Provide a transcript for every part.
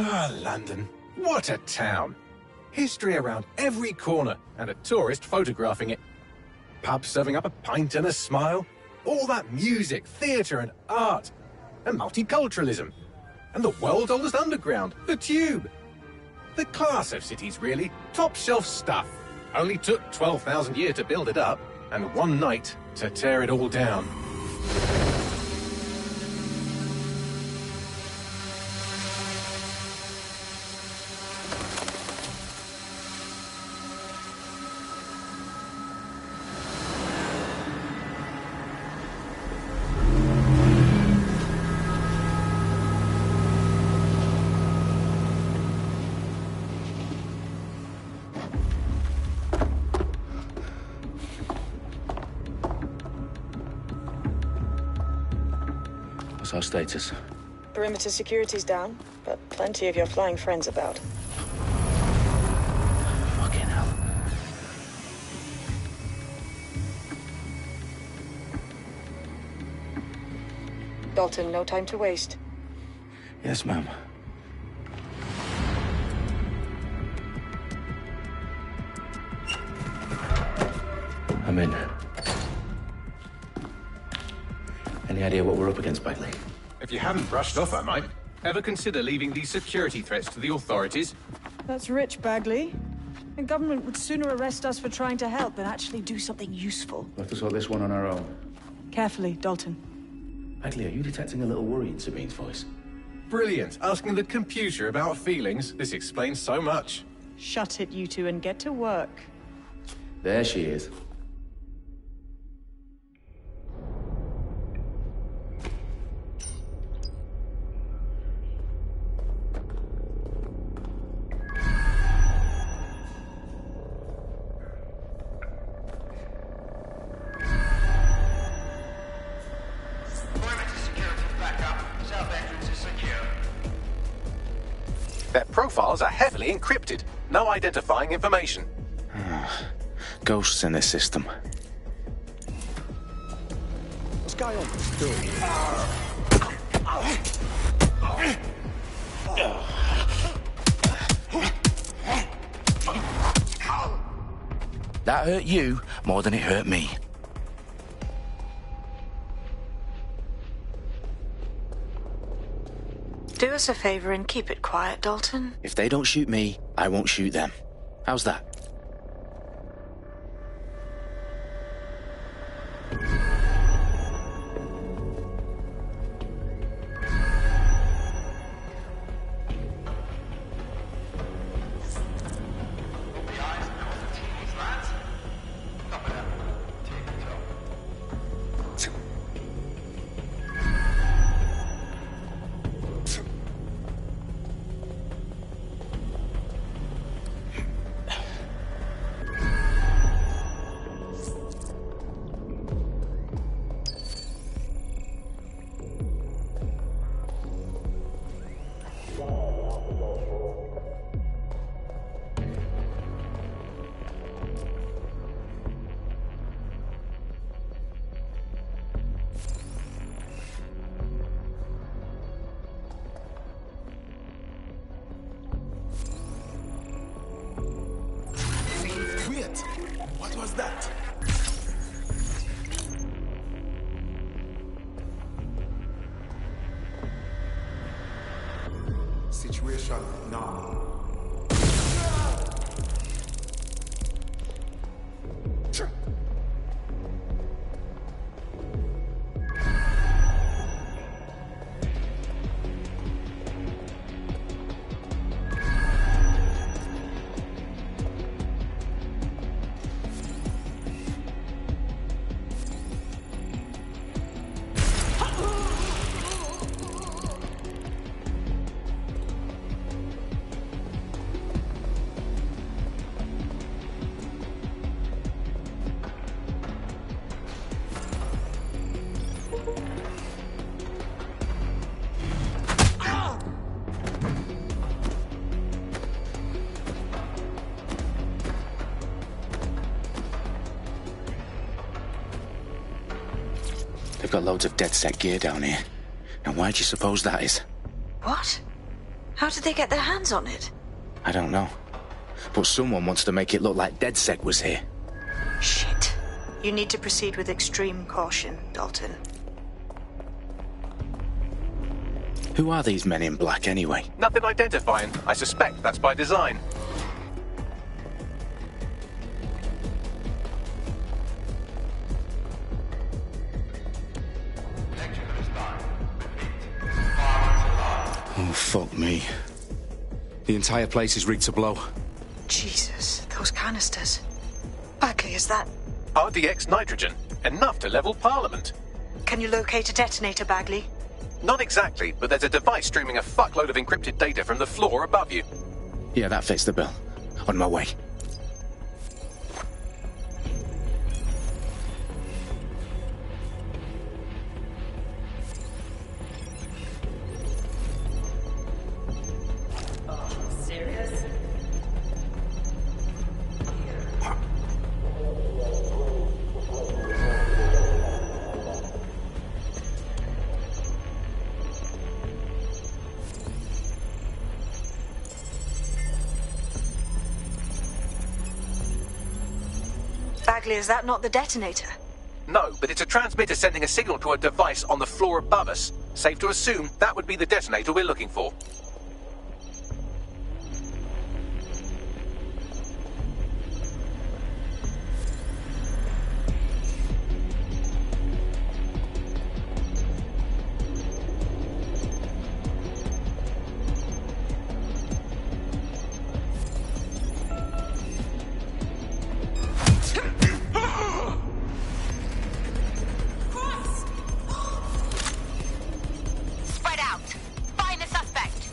Ah, London. What a town. History around every corner, and a tourist photographing it. Pubs serving up a pint and a smile. All that music, theatre and art. And multiculturalism. And the world's oldest underground, the Tube. The class of cities, really. Top shelf stuff. Only took 12,000 years to build it up, and one night to tear it all down. What's our status? Perimeter security's down, but plenty of your flying friends about. Fucking hell. Dalton, no time to waste. Yes, ma'am. I'm in. Any idea what we're up against, Bagley? If you hadn't brushed off, I might. Ever consider leaving these security threats to the authorities? That's rich, Bagley. The government would sooner arrest us for trying to help than actually do something useful. We'll have to sort this one on our own. Carefully, Dalton. Bagley, are you detecting a little worry in Sabine's voice? Brilliant. Asking the computer about feelings. This explains so much. Shut it, you two, and get to work. There she is. Their profiles are heavily encrypted. No identifying information. Ghosts in this system. What's going on? That hurt you more than it hurt me. Do us a favor and keep it quiet, Dalton. If they don't shoot me, I won't shoot them. How's that? What was that? Situation now. They've got loads of dead-set gear down here. Now why do you suppose that is? What? How did they get their hands on it? I don't know. But someone wants to make it look like DedSec was here. Shit. You need to proceed with extreme caution, Dalton. Who are these men in black anyway? Nothing identifying. I suspect that's by design. Oh, fuck me. The entire place is rigged to blow. Jesus, those canisters. Bagley, is that... RDX nitrogen. Enough to level Parliament. Can you locate a detonator, Bagley? Not exactly, but there's a device streaming a fuckload of encrypted data from the floor above you. Yeah, that fits the bill. On my way. Serious? Bagley, is that not the detonator? No, but it's a transmitter sending a signal to a device on the floor above us. Safe to assume that would be the detonator we're looking for. Spread out. Find the suspect.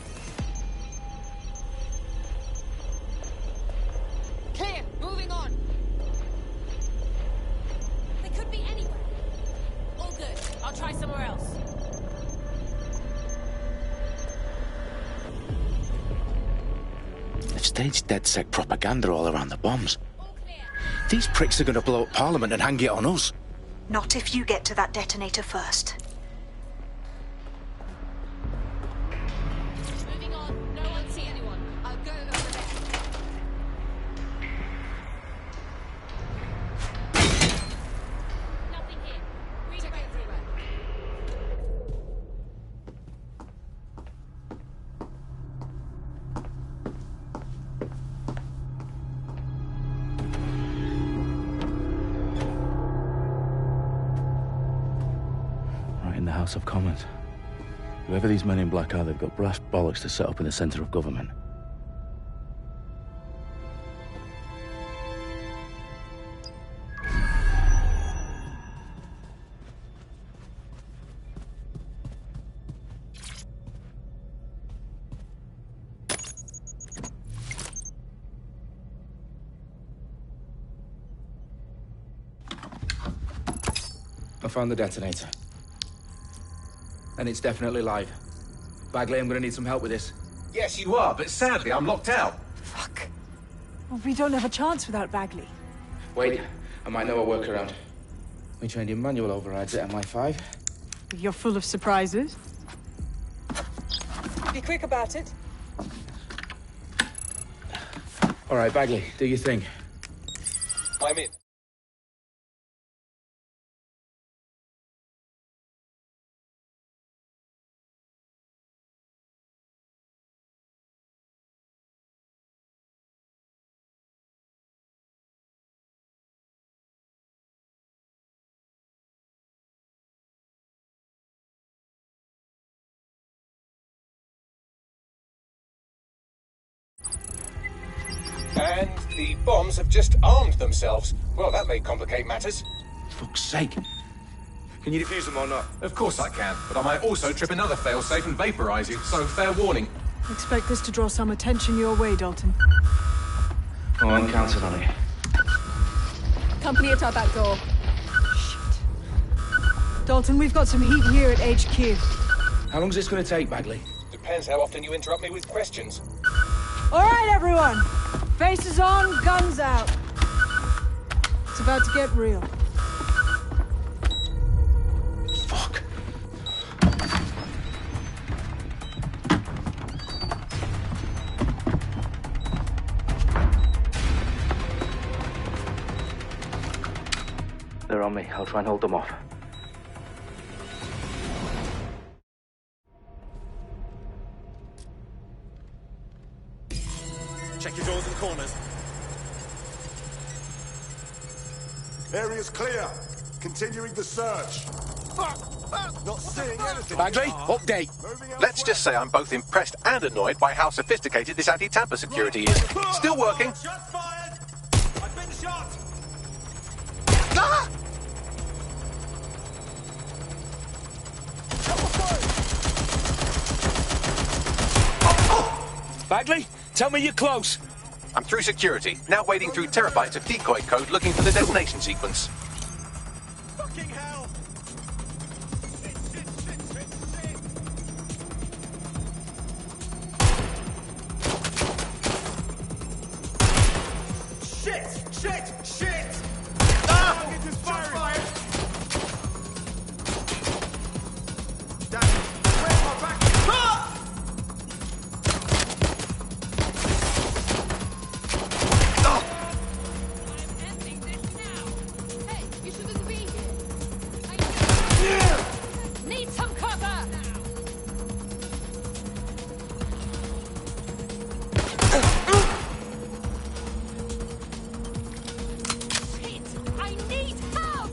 Clear. Moving on. They could be anywhere. All good. I'll try somewhere else. They've staged DedSec propaganda all around the bombs. All clear. These pricks are going to blow up Parliament and hang it on us. Not if you get to that detonator first. Moving on. No one see anyone. I'll go over there. Nothing here. Read it everywhere. Right in the House of Commons. Whoever these men in black are, they've got brass bollocks to set up in the centre of government. I found the detonator. And it's definitely live. Bagley, I'm gonna need some help with this. Yes, you are, but sadly I'm locked out. Fuck. Well, we don't have a chance without Bagley. Wait, I might know a workaround. We trained in manual overrides at MI5. You're full of surprises. Be quick about it. All right, Bagley, do your thing. I'm in. And the bombs have just armed themselves. Well, that may complicate matters. Fuck's sake. Can you defuse them or not? Of course I can, but I might also trip another failsafe and vaporize you, so fair warning. Expect this to draw some attention your way, Dalton. Oh, I'm counting on it. Company at our back door. Shit. Dalton, we've got some heat here at HQ. How long's this gonna take, Bagley? Depends how often you interrupt me with questions. All right, everyone. Faces on, guns out. It's about to get real. Fuck. on me. I'll try and hold them off. Check your doors and corners. Area's clear. Continuing the search. Fuck! Not seeing anything. Bagley, update. Let's just say I'm both impressed and annoyed by how sophisticated this anti-tamper security is. Still working. Shots fired! I've been shot! Ah! Bagley, tell me you're close. I'm through security, now wading through terabytes of decoy code looking for the detonation sequence. Fucking hell! Shit! Ah! It is firing! Damn it! Where's my back? Ah! Ending this now. Hey, you shouldn't be here. Need some cover. Shit! I need help.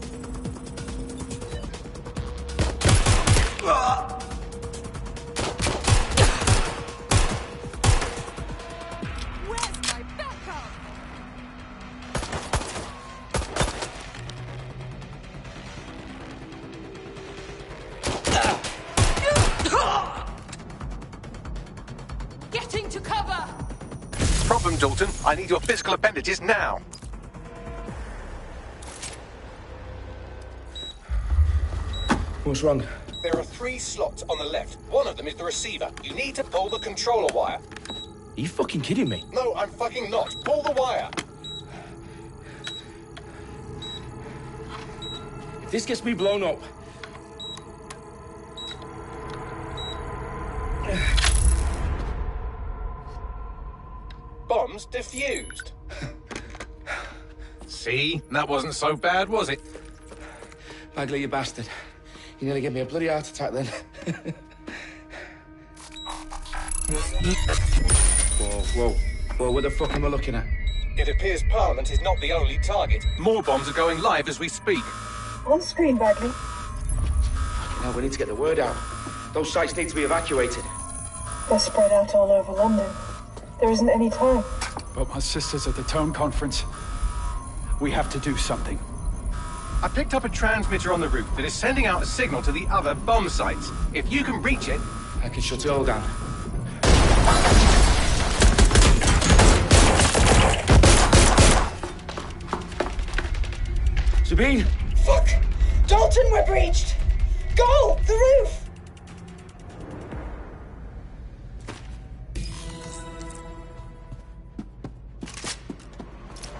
Where's my backup? Getting to cover. Problem, Dalton. I need your physical appendages now. What's wrong? There are 3 slots on the left. One of them is the receiver. You need to pull the controller wire. Are you fucking kidding me? No, I'm fucking not. Pull the wire. If this gets me blown up... Bombs defused. See? That wasn't so bad, was it? Bagley, you bastard. You nearly gave me a bloody heart attack then. Whoa, what the fuck am I looking at? It appears Parliament is not the only target. More bombs are going live as we speak. On screen, Bagley. Now we need to get the word out. Those sites need to be evacuated. They're spread out all over London. There isn't any time. But my sister's at the town conference. We have to do something. I picked up a transmitter on the roof that is sending out a signal to the other bomb sites. If you can reach it... I can shut it all down. Sabine! Fuck! Dalton, we're breached! Go! The roof!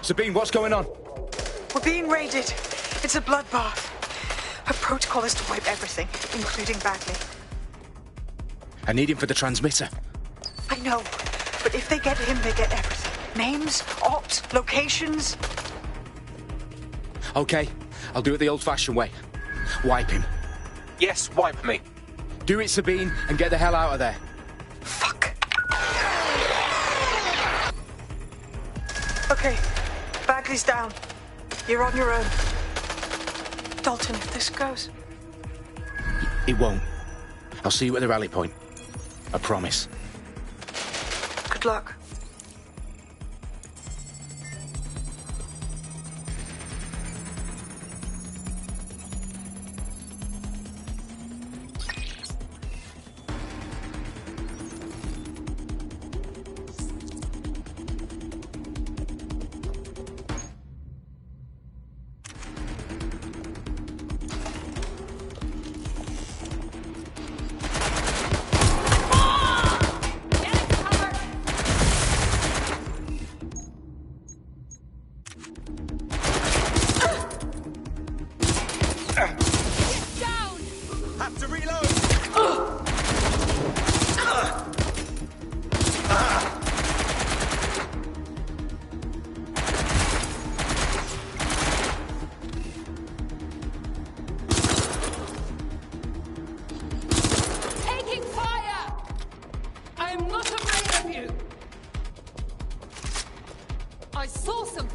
Sabine, what's going on? We're being raided. It's a bloodbath. Her protocol is to wipe everything, including Bagley. I need him for the transmitter. I know, but if they get him, they get everything. Names, ops, locations. Okay, I'll do it the old-fashioned way. Wipe him. Yes, wipe me. Do it, Sabine, and get the hell out of there. Fuck. Okay, Bagley's down. You're on your own. Dalton, if this goes... It won't. I'll see you at the rally point. I promise. Good luck.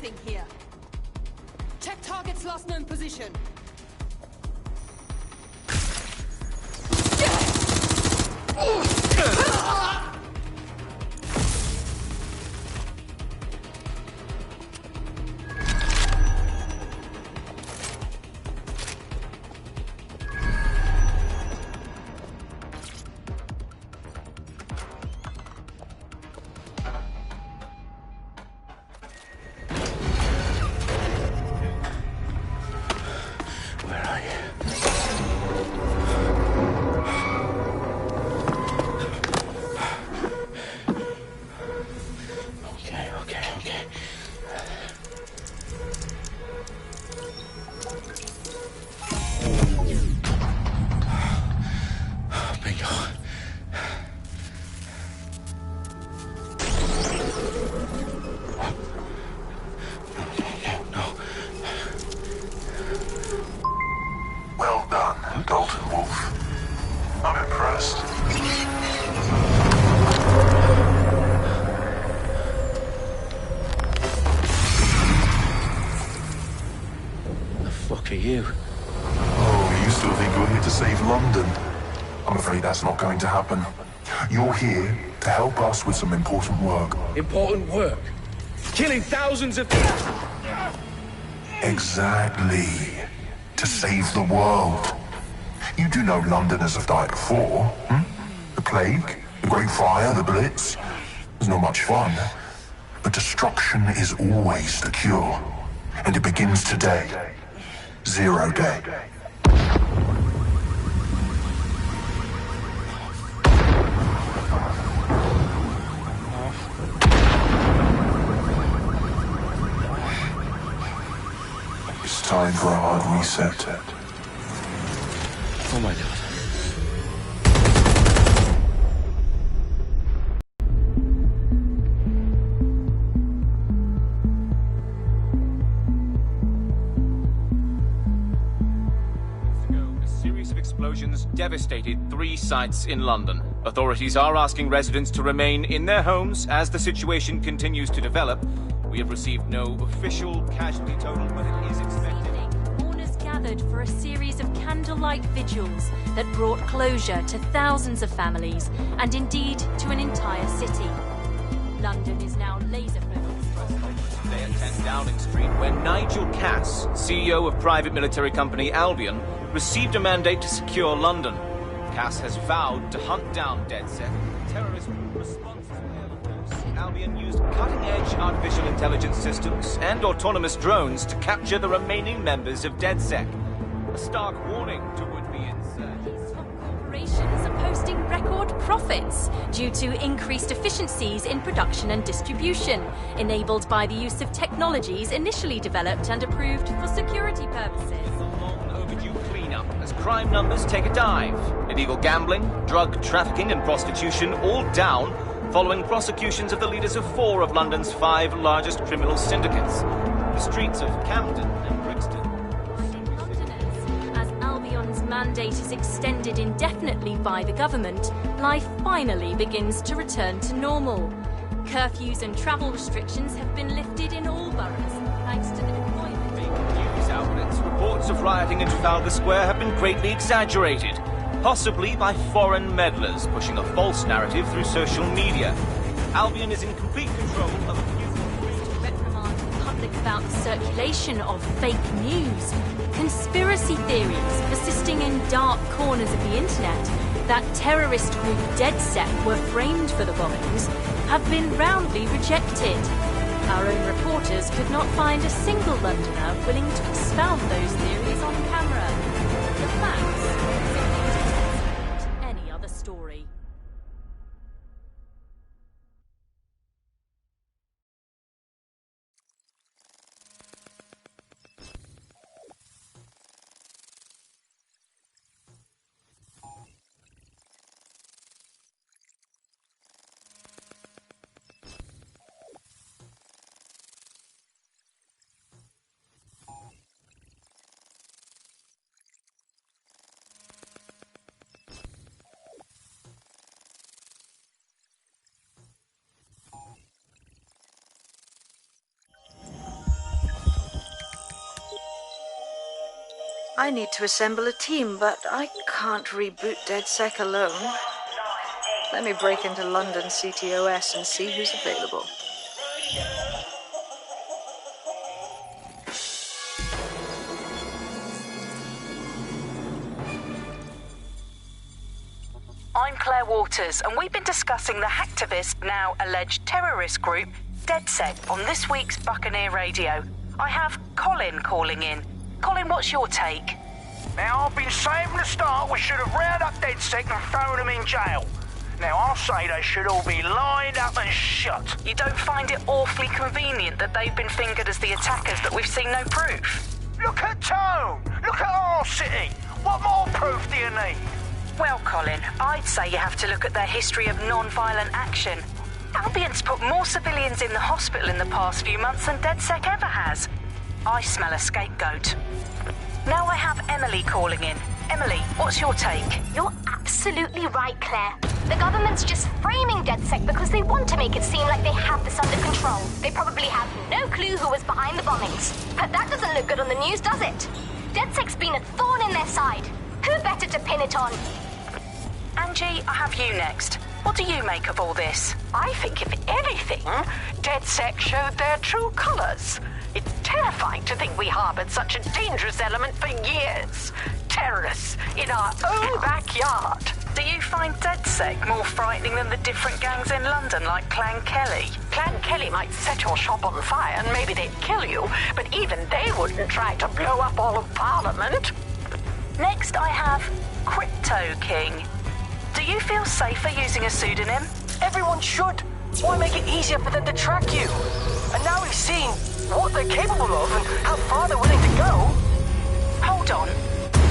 nothing here. Check target's last known position. Where are you? Okay. Bingo. No. Well done, Dalton Wolf. I'm impressed. The fuck are you? Oh, you still think you're here to save London? I'm afraid that's not going to happen. You're here to help us with some important work. Important work. Killing thousands of... Exactly. To save the world. You do know Londoners have died before, hmm? The Plague, the Great Fire, the Blitz. It's not much fun. But destruction is always the cure. And it begins today. Zero Day. It's time for a hard reset. Oh my god. A series of explosions devastated 3 sites in London. Authorities are asking residents to remain in their homes as the situation continues to develop. We have received no official casualty total, but it is expected. Mourners gathered for a series of candlelight vigils that brought closure to thousands of families and indeed to an entire city. London is now laser-focused. Today at 10 Downing Street, when Nigel Cass, CEO of private military company Albion, received a mandate to secure London. Cass has vowed to hunt down DedSec, terrorist response to air force. Albion used cutting-edge artificial intelligence systems and autonomous drones to capture the remaining members of DedSec. A stark warning to would-be insurgents. Corporations are posting record profits due to increased efficiencies in production and distribution, enabled by the use of technologies initially developed and approved for security purposes. Overdue cleanup as crime numbers take a dive. Illegal gambling, drug trafficking and prostitution all down following prosecutions of the leaders of 4 of London's 5 largest criminal syndicates. The streets of Camden and Brixton. Londoners, as Albion's mandate is extended indefinitely by the government, life finally begins to return to normal. Curfews and travel restrictions have been lifted in all boroughs, thanks to the deployment. News outlets, reports of rioting in Trafalgar Square have been greatly exaggerated, possibly by foreign meddlers pushing a false narrative through social media. Albion is in complete control of a few... To reprimand the public about the circulation of fake news, conspiracy theories persisting in dark corners of the internet that terrorist group DedSec were framed for the bombings have been roundly rejected. Our own reporters could not find a single Londoner willing to expound those theories on camera. The facts simply dictate any other story. I need to assemble a team, but I can't reboot DedSec alone. Let me break into London CTOS and see who's available. I'm Claire Waters, and we've been discussing the hacktivist, now alleged terrorist group, DedSec, on this week's Buccaneer Radio. I have Colin calling in. Colin, what's your take? Now, I've been saying from the start we should have rounded up DedSec and thrown them in jail. Now, I'll say they should all be lined up and shot. You don't find it awfully convenient that they've been fingered as the attackers, but we've seen no proof? Look at Tone! Look at our city! What more proof do you need? Well, Colin, I'd say you have to look at their history of non-violent action. Albion's put more civilians in the hospital in the past few months than DedSec ever has. I smell a scapegoat. Now I have Emily calling in. Emily, what's your take? You're absolutely right, Claire. The government's just framing DedSec because they want to make it seem like they have this under control. They probably have no clue who was behind the bombings. But that doesn't look good on the news, does it? DedSec's been a thorn in their side. Who better to pin it on? Angie, I have you next. What do you make of all this? I think, if anything, DedSec showed their true colours. It's terrifying to think we harboured such a dangerous element for years. Terrorists in our own backyard. Do you find DedSec more frightening than the different gangs in London, like Clan Kelly? Clan Kelly might set your shop on fire and maybe they'd kill you, but even they wouldn't try to blow up all of Parliament. Next, I have Crypto King. Do you feel safer using a pseudonym? Everyone should. Why make it easier for them to track you? And now we've seen what they're capable of and how far they're willing to go. Hold on.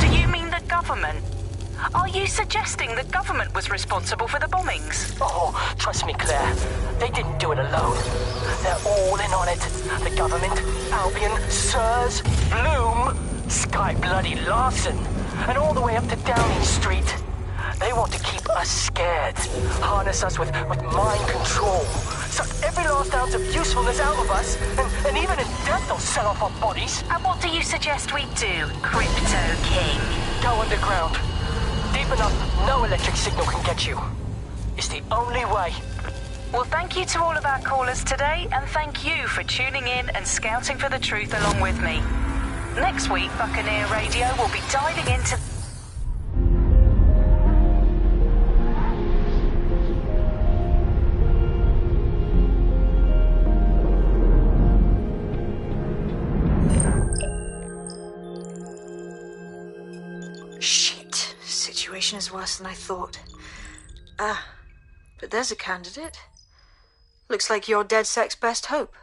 Do you mean the government? Are you suggesting the government was responsible for the bombings? Oh, trust me, Claire. They didn't do it alone. They're all in on it. The government, Albion, Sirs, Bloom, Sky Bloody Larson, and all the way up to Downing Street. They want to keep us scared, harness us with mind control, suck every last ounce of usefulness out of us, and even in death they'll sell off our bodies. And what do you suggest we do, Crypto King? Go underground. Deep enough, no electric signal can get you. It's the only way. Well, thank you to all of our callers today, and thank you for tuning in and scouting for the truth along with me. Next week, Buccaneer Radio will be diving into... Shit. Situation is worse than I thought. But there's a candidate. Looks like you're DedSec's best hope.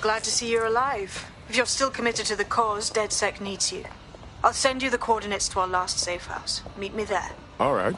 glad to see you're alive. If you're still committed to the cause, DedSec needs you. I'll send you the coordinates to our last safe house. Meet me there. All right.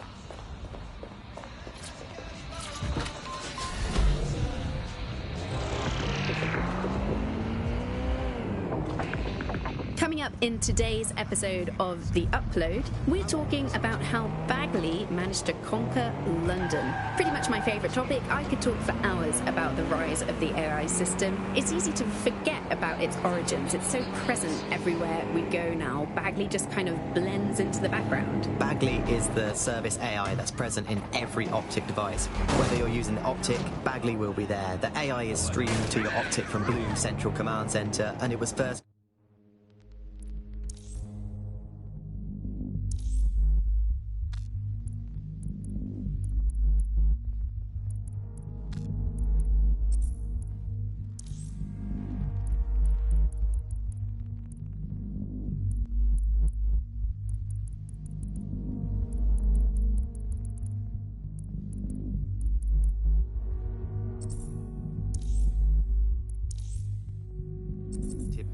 Coming up in today's episode of The Upload, we're talking about how Bagley managed to conquer London. Pretty much my favourite topic. I could talk for hours about the rise of the AI system. It's easy to forget about its origins. It's so present everywhere we go now. Bagley just kind of blends into the background. Bagley is the service AI that's present in every Optic device. Whether you're using the Optic, Bagley will be there. The AI is streamed to your Optic from Bloom's Central Command Center, and it was first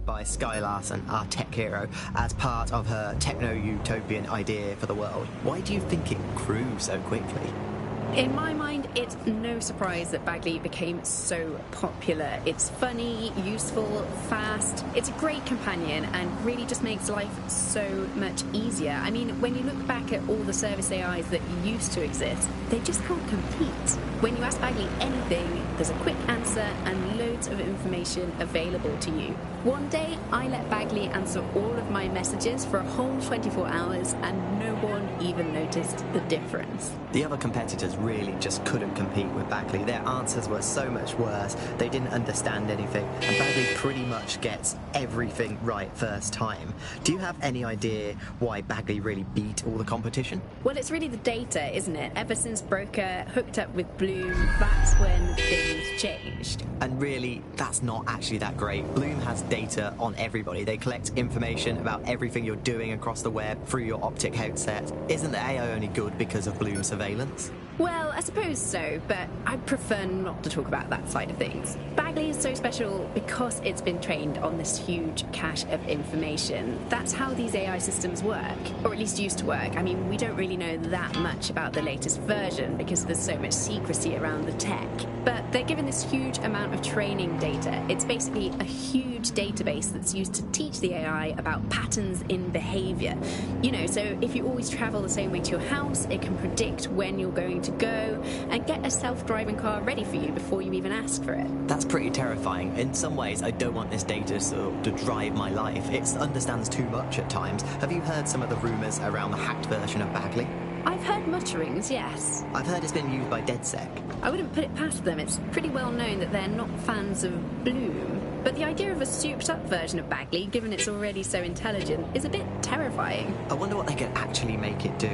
by Skye Larson, our tech hero, as part of her techno-utopian idea for the world. Why do you think it grew so quickly? In my mind, it's no surprise that Bagley became so popular. It's funny, useful, fast. It's a great companion and really just makes life so much easier. I mean, when you look back at all the service AIs that used to exist, they just can't compete. When you ask Bagley anything, there's a quick answer and loads of information available to you. One day, I let Bagley answer all of my messages for a whole 24 hours and no one even noticed the difference. The other competitors really just couldn't compete with Bagley. Their answers were so much worse. They didn't understand anything, and Bagley pretty much gets everything right first time. Do you have any idea why Bagley really beat all the competition? Well, it's really the data, isn't it? Ever since Broker hooked up with Bloom, that's when things changed. And really, that's not actually that great. Bloom has data on everybody. They collect information about everything you're doing across the web through your Optic headset. Isn't the AI only good because of Bloom surveillance? Well, I suppose so, but I prefer not to talk about that side of things. Bagley is so special because it's been trained on this huge cache of information. That's how these AI systems work, or at least used to work. I mean, we don't really know that much about the latest version because there's so much secrecy around the tech. But they're given this huge amount of training data. It's basically a huge database that's used to teach the AI about patterns in behavior. You know, so if you always travel the same way to your house, it can predict when you're going to go and get a self-driving car ready for you before you even ask for it. That's pretty terrifying. In some ways, I don't want this data to drive my life. It understands too much at times. Have you heard some of the rumours around the hacked version of Bagley? I've heard mutterings, yes. I've heard it's been used by DedSec. I wouldn't put it past them. It's pretty well known that they're not fans of Bloom. But the idea of a souped-up version of Bagley, given it's already so intelligent, is a bit terrifying. I wonder what they could actually make it do.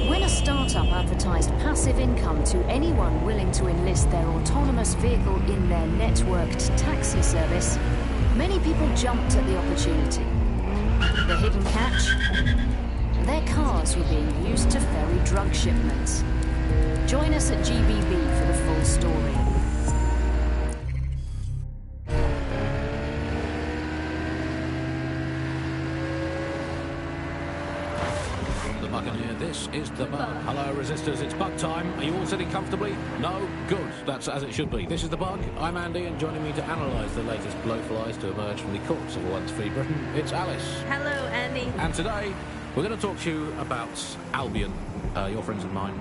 When a startup advertised passive income to anyone willing to enlist their autonomous vehicle in their networked taxi service, many people jumped at the opportunity. The hidden catch? Their cars were being used to ferry drug shipments. Join us at GBB for the full story. This is the Bug. Hello, Resistors, it's Bug time. Are you all sitting comfortably? No? Good. That's as it should be. This is the Bug. I'm Andy, and joining me to analyse the latest blowflies to emerge from the corpse of a once free Britain, it's Alice. Hello, Andy. And today, we're going to talk to you about Albion. Your friends and mine.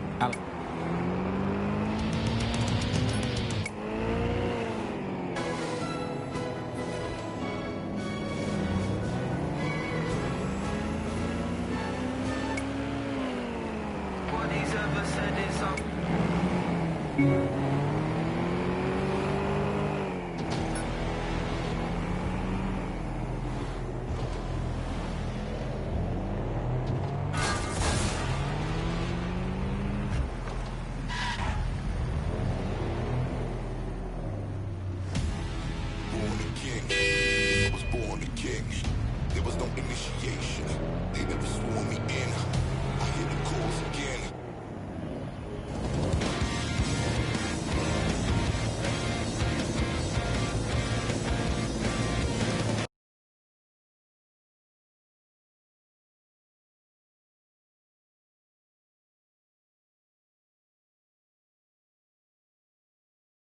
What he's ever said is